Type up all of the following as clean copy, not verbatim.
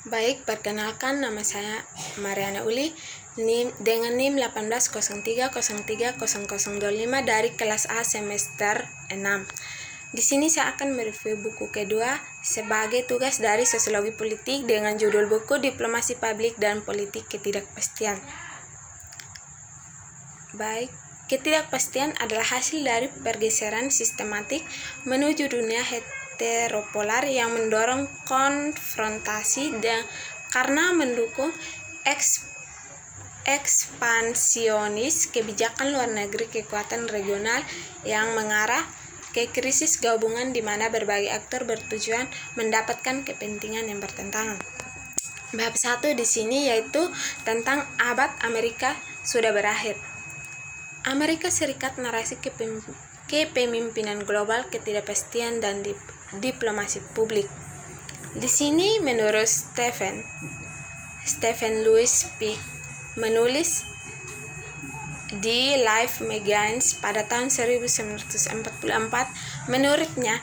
Baik, perkenalkan nama saya Mariana Uli dengan NIM 1803030025 dari kelas A semester 6. Di sini saya akan mereview buku kedua sebagai tugas dari Sosiologi Politik dengan judul buku Diplomasi Publik dan Politik Ketidakpastian. Baik, ketidakpastian adalah hasil dari pergeseran sistematik menuju dunia heteropolar yang mendorong konfrontasi karena mendukung ekspansionis kebijakan luar negeri kekuatan regional yang mengarah ke krisis gabungan di mana berbagai aktor bertujuan mendapatkan kepentingan yang bertentangan. Bab 1 di sini yaitu tentang abad Amerika sudah berakhir. Amerika Serikat, narasi kepemimpinan global, ketidakpastian dan diplomasi publik. Di sini menurut Stephen Lewis Peck menulis di Life Magazine pada tahun 1944, menurutnya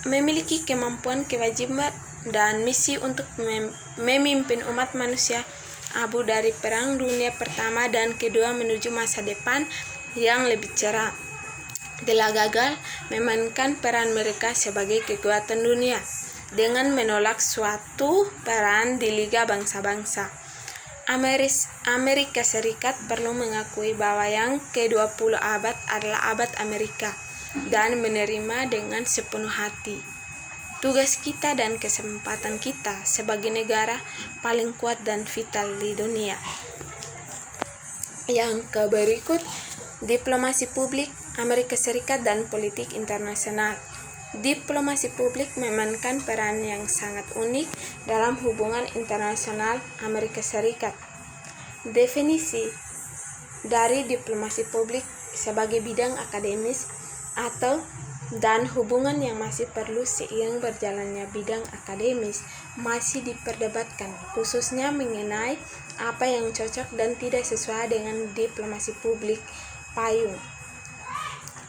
memiliki kemampuan, kewajiban dan misi untuk memimpin umat manusia abu dari Perang Dunia Pertama dan Kedua menuju masa depan yang lebih cerah. Telah gagal memainkan peran mereka sebagai kekuatan dunia dengan menolak suatu peran di Liga Bangsa-Bangsa. Amerika Serikat perlu mengakui bahwa yang ke-20 abad adalah abad Amerika dan menerima dengan sepenuh hati tugas kita dan kesempatan kita sebagai negara paling kuat dan vital di dunia. Yang berikut, diplomasi publik Amerika Serikat dan politik internasional. Diplomasi publik memainkan peran yang sangat unik dalam hubungan internasional Amerika Serikat. Definisi dari diplomasi publik sebagai bidang akademis dan hubungan yang masih perlu seiring berjalannya bidang akademis masih diperdebatkan, khususnya mengenai apa yang cocok dan tidak sesuai dengan diplomasi publik payung.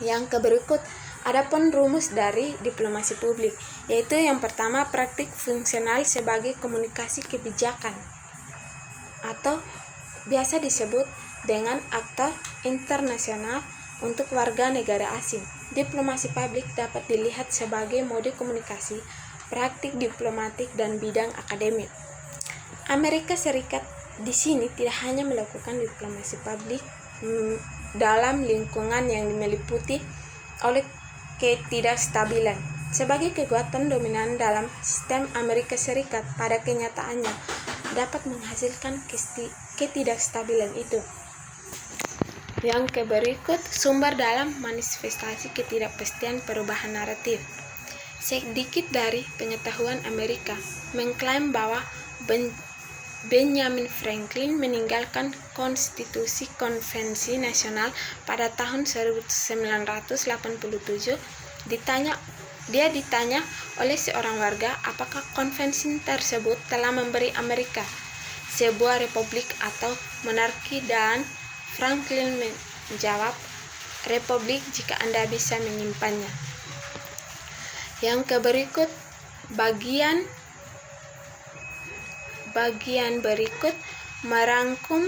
Yang berikut, adapun rumus dari diplomasi publik, yaitu yang pertama, praktik fungsional sebagai komunikasi kebijakan atau biasa disebut dengan aktor internasional untuk warga negara asing. Diplomasi publik dapat dilihat sebagai mode komunikasi, praktik diplomatik dan bidang akademik. Amerika Serikat di sini tidak hanya melakukan diplomasi publik dalam lingkungan yang meliputi oleh ketidakstabilan. Sebagai kekuatan dominan dalam sistem, Amerika Serikat pada kenyataannya dapat menghasilkan ketidakstabilan itu. Yang berikut, sumber dalam manifestasi ketidakpastian perubahan naratif. Sedikit dari pengetahuan Amerika mengklaim bahwa Benjamin Franklin meninggalkan konstitusi konvensi nasional pada tahun 1987. Dia ditanya oleh seorang warga apakah konvensi tersebut telah memberi Amerika sebuah republik atau monarki, dan Franklin menjawab, "Republik jika Anda bisa menyimpannya." Yang berikut, bagian berikut merangkum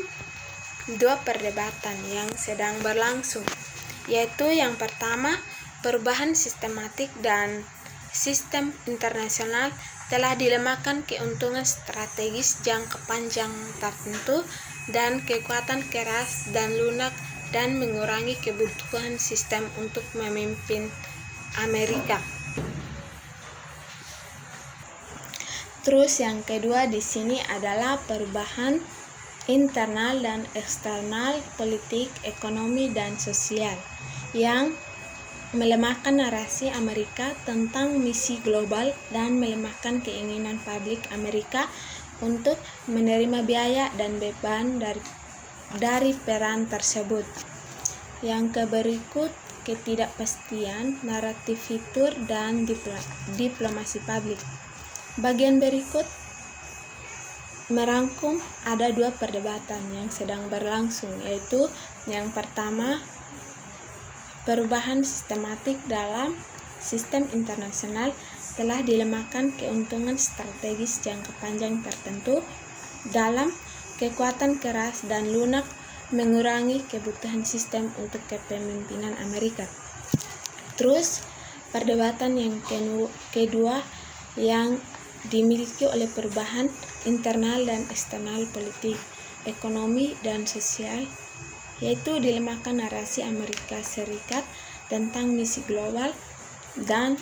dua perdebatan yang sedang berlangsung, yaitu yang pertama, perubahan sistematik dan sistem internasional telah dilemahkan keuntungan strategis jangka panjang tertentu dan kekuatan keras dan lunak dan mengurangi kebutuhan sistem untuk memimpin Amerika. Terus yang kedua di sini adalah perubahan internal dan eksternal politik, ekonomi dan sosial yang melemahkan narasi Amerika tentang misi global dan melemahkan keinginan publik Amerika untuk menerima biaya dan beban dari peran tersebut. Yang berikut, ketidakpastian, naratif fitur, dan diplomasi publik. Bagian berikut merangkum ada dua perdebatan yang sedang berlangsung, yaitu yang pertama, perubahan sistematik dalam sistem internasional telah dilemahkan keuntungan strategis jangka panjang tertentu dalam kekuatan keras dan lunak mengurangi kebutuhan sistem untuk kepemimpinan Amerika. Terus, perdebatan yang kedua yang dimiliki oleh perubahan internal dan eksternal politik, ekonomi, dan sosial, yaitu dilemahkan narasi Amerika Serikat tentang misi global dan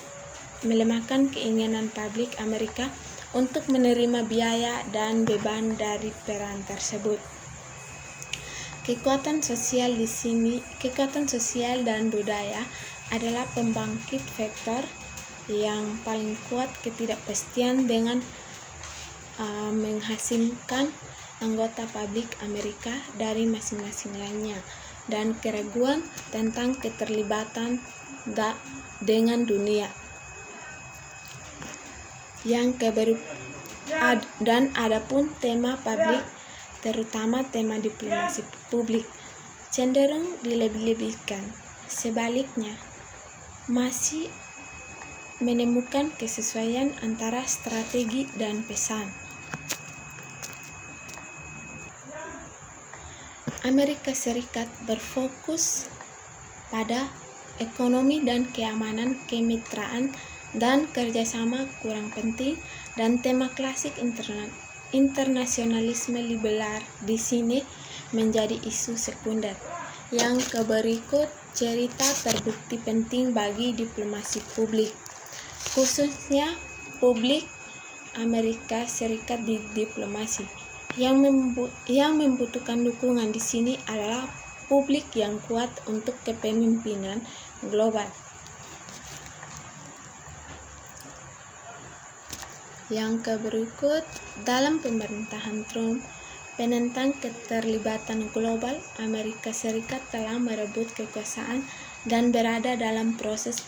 melemahkan keinginan publik Amerika untuk menerima biaya dan beban dari peran tersebut. Kekuatan sosial dan budaya adalah pembangkit vektor yang paling kuat ketidakpastian dengan menghasilkan anggota publik Amerika dari masing-masing lainnya dan keraguan tentang keterlibatan dengan dunia. Dan adapun tema publik, terutama tema diplomasi publik, cenderung dilebih-lebihkan. Sebaliknya, masih menemukan kesesuaian antara strategi dan pesan. Amerika Serikat berfokus pada ekonomi dan keamanan, kemitraan, dan kerjasama kurang penting, dan tema klasik internasionalisme liberal di sini menjadi isu sekunder. Yang berikut cerita terbukti penting bagi diplomasi publik, khususnya publik Amerika Serikat di diplomasi. Yang membutuhkan dukungan di sini adalah publik yang kuat untuk kepemimpinan global. Yang berikut, dalam pemerintahan Trump, penentang keterlibatan global, Amerika Serikat telah merebut kekuasaan dan berada dalam proses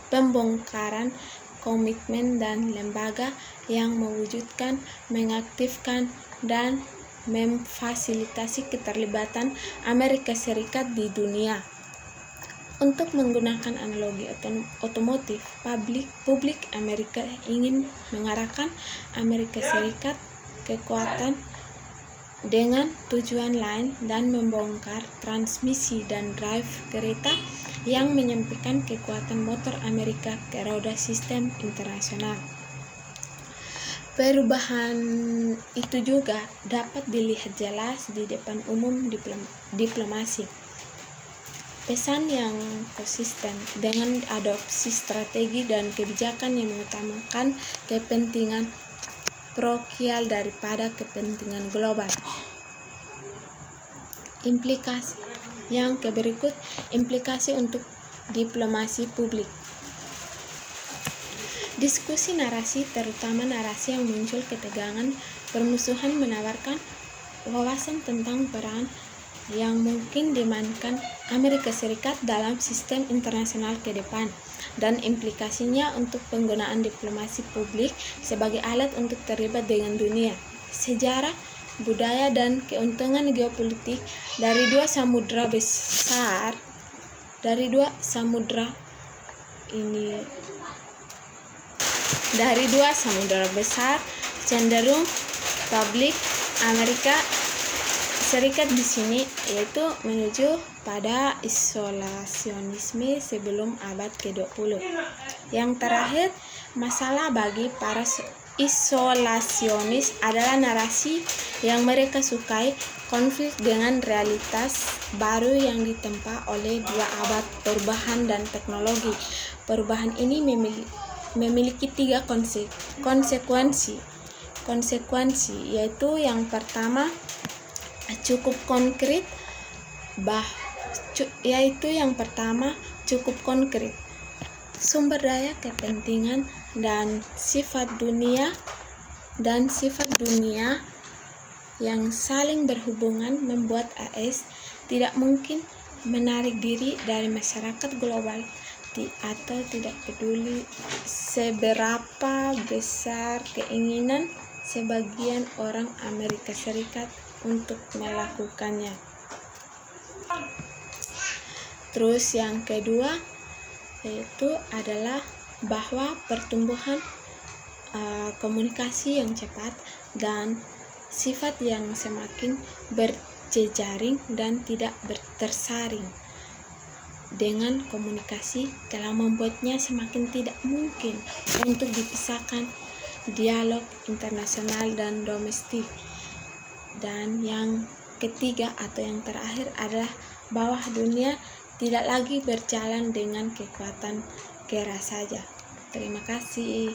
pembongkaran komitmen dan lembaga yang mewujudkan, mengaktifkan, dan memfasilitasi keterlibatan Amerika Serikat di dunia. Untuk menggunakan analogi otomotif, publik Amerika ingin mengarahkan Amerika Serikat kekuatan dengan tujuan lain dan membongkar transmisi dan drive kereta yang menyempitkan kekuatan motor Amerika ke roda sistem internasional. Perubahan itu juga dapat dilihat jelas di depan umum diplomasi. Pesan yang konsisten dengan adopsi strategi dan kebijakan yang mengutamakan kepentingan parokial daripada kepentingan global. Implikasi yang berikut, implikasi untuk diplomasi publik. Diskusi narasi, terutama narasi yang muncul ketegangan, permusuhan, menawarkan wawasan tentang peran yang mungkin dimainkan Amerika Serikat dalam sistem internasional ke depan, dan implikasinya untuk penggunaan diplomasi publik sebagai alat untuk terlibat dengan dunia, sejarah, budaya, dan keuntungan geopolitik dari dua samudra besar cenderung publik Amerika Serikat di sini yaitu menuju pada isolasionisme sebelum abad ke-20. Yang terakhir, masalah bagi para isolasionis adalah narasi yang mereka sukai, konflik dengan realitas baru yang ditempa oleh 2 abad perubahan dan teknologi. Perubahan ini memiliki 3 konsekuensi, yaitu yang pertama cukup konkret, sumber daya, kepentingan, dan sifat dunia yang saling berhubungan membuat AS tidak mungkin menarik diri dari masyarakat global atau tidak peduli seberapa besar keinginan sebagian orang Amerika Serikat untuk melakukannya. Terus yang kedua yaitu adalah bahwa pertumbuhan komunikasi yang cepat dan sifat yang semakin berjejaring dan tidak tersaring dengan komunikasi telah membuatnya semakin tidak mungkin untuk dipisahkan dialog internasional dan domestik. Dan yang ketiga atau yang terakhir adalah bahwa dunia tidak lagi berjalan dengan kekuatan kera saja. Terima kasih.